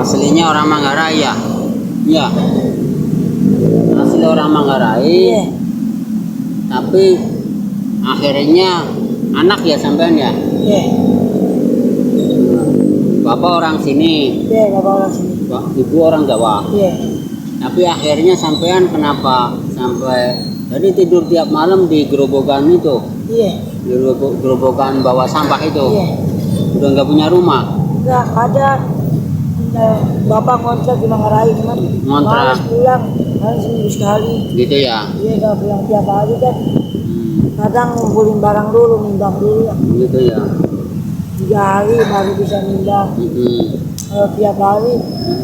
Aslinya orang Manggarai ya? Iya. Asli orang Manggarai. Iya. Tapi akhirnya anak ya sampean ya? Iya. Bapak orang sini. Iya, bapak orang sini. Ibu orang Jawa. Iya. Tapi akhirnya sampean kenapa sampai jadi tidur tiap malam di gerobokan itu? Iya. Di gerobokan bawa sampah itu? Iya. Udah nggak punya rumah? Enggak ada. Bapak kontrak di Manggarai cuman Ngontrak. males pulang, kan seminggu sekali. Gitu ya? Iya, nggak pulang tiap hari kan. Kadang ngumpulin barang dulu, nimbang dulu. Gitu ya? 3 hari baru bisa nimbang. Kalau tiap hari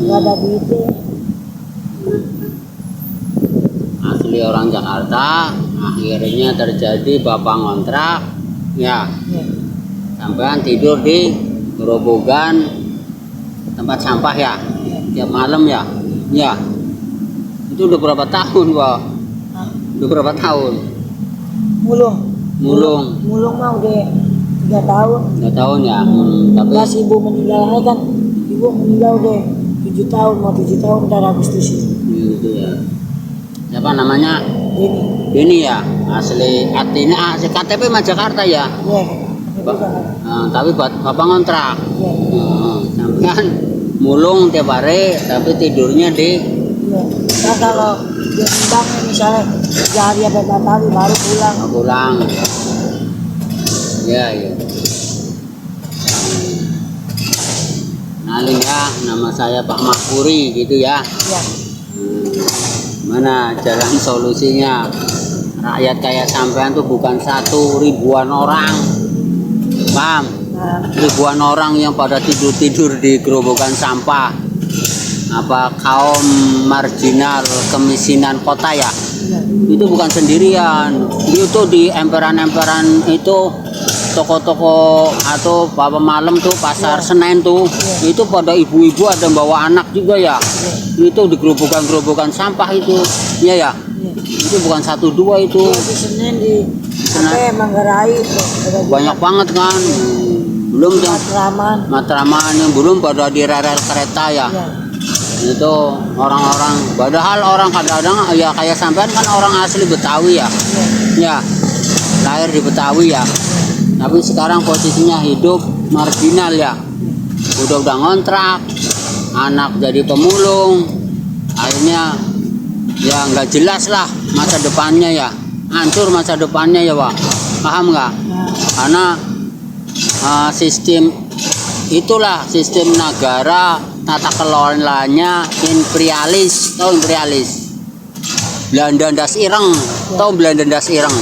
nggak ada duitnya. Asli orang Jakarta, akhirnya terjadi bapak ngontrak, ya. Iya. Sampean tidur di gerobokan tempat sampah ya, tiap malam ya, ya. Itu udah berapa tahun, Pak? Hah? Udah berapa tahun? Mulung. Mulung. Mulung mah udah 3 tahun. 2 tahun ya. Tapi Pas ibu meninggalnya kan, ibu meninggal udah 7 tahun, mau 7 tahun udah Agustus itu. gitu ya. Siapa namanya? Ini. Ini ya, asli artinya asli KTP mah Jakarta ya. Iya. Tapi buat bapak ngontrak. Iya. Sampean mulung tiap hari, tapi tidurnya di Iya. Nah kalau dia nimbang misalnya 3 hari sampai 4 hari baru pulang. pulang. Ya, ya. Kenalin ya, nama saya Pak Mahpuri gitu ya. Iya. Mana jalan solusinya? Rakyat kayak sampean tuh bukan 1, ribuan orang. Paham? Nah, Ribuan orang yang pada tidur-tidur di gerobokan sampah. Apa kaum marginal kemiskinan kota ya? iya. Itu bukan sendirian. Itu di emperan-emperan itu toko-toko atau bapak malam tuh pasar Senen tuh, itu pada ibu-ibu ada bawa anak juga ya. Itu di gerobokan-gerobokan sampah itu. Iya ya. Iya. Itu bukan 1 2 itu. Di Senin di sampai Manggarai itu ada Banyak banget kan. Belum yang Matraman. Matraman yang belum pada di rel kereta ya. Iya. Itu orang-orang, padahal orang kadang-kadang ya kayak sampean kan orang asli Betawi ya. Iya. Ya, lahir di Betawi ya. Tapi sekarang posisinya hidup marginal ya. Udah ngontrak, anak jadi pemulung. Akhirnya ya nggak jelas lah masa depannya ya. Hancur masa depannya ya, Pak. Paham nggak? Nah, Karena sistem itulah sistem negara tata kelolanya imperialis. Tahu imperialis? Belanda das ireng. Tahu Belanda das ireng?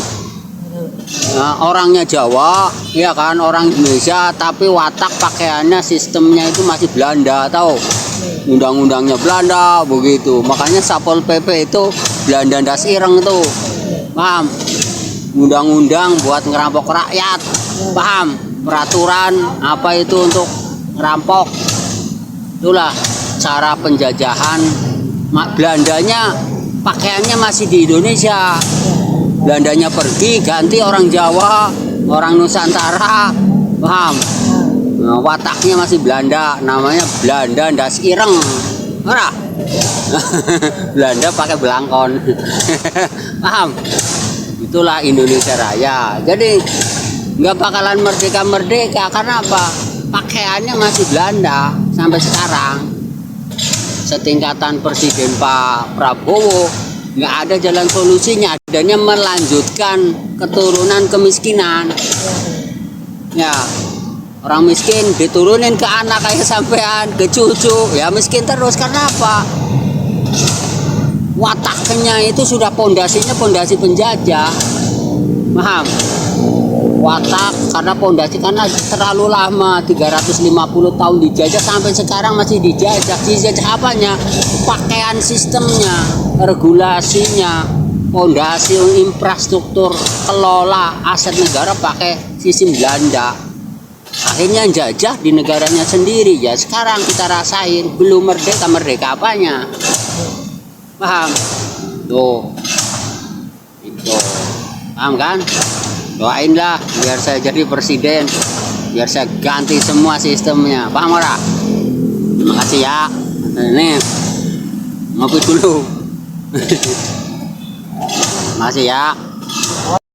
Nah, orangnya Jawa, ya kan, orang Indonesia, tapi watak pakaiannya sistemnya itu masih Belanda, tahu? Undang-undangnya Belanda begitu. Makanya Satpol PP itu Belanda das ireng tuh. Paham? Undang-undang buat ngerampok rakyat. Paham? Peraturan apa itu untuk ngerampok. Itulah cara penjajahan. Belandanya pakaiannya masih di Indonesia. Belandanya pergi, ganti orang Jawa, orang Nusantara, paham? Nah, wataknya masih Belanda, namanya Belanda das ireng, ora? Belanda pakai belangkon, paham? Itulah Indonesia Raya. Jadi nggak bakalan merdeka karena apa? Pakaiannya masih Belanda sampai sekarang. Setingkatan Presiden Pak Prabowo. Nggak ada jalan solusinya, adanya melanjutkan keturunan kemiskinan. Ya, orang miskin diturunin ke anak kayak sampean, ke cucu, ya miskin terus. Karena apa? Wataknya itu sudah pondasinya pondasi penjajah. Paham? Watak karena pondasi karena terlalu lama 350 tahun dijajah sampai sekarang masih dijajah. Dijajah apanya? Pakaian sistemnya, regulasinya, pondasi infrastruktur kelola aset negara pakai sistem Belanda. Akhirnya jajah di negaranya sendiri. Ya sekarang kita rasain belum merdeka apanya. Paham? Tuh. Itu. Paham kan? Doainlah biar saya jadi presiden, biar saya ganti semua sistemnya. Paham ora? Terima kasih ya. Ini ngopi dulu. Masih ya.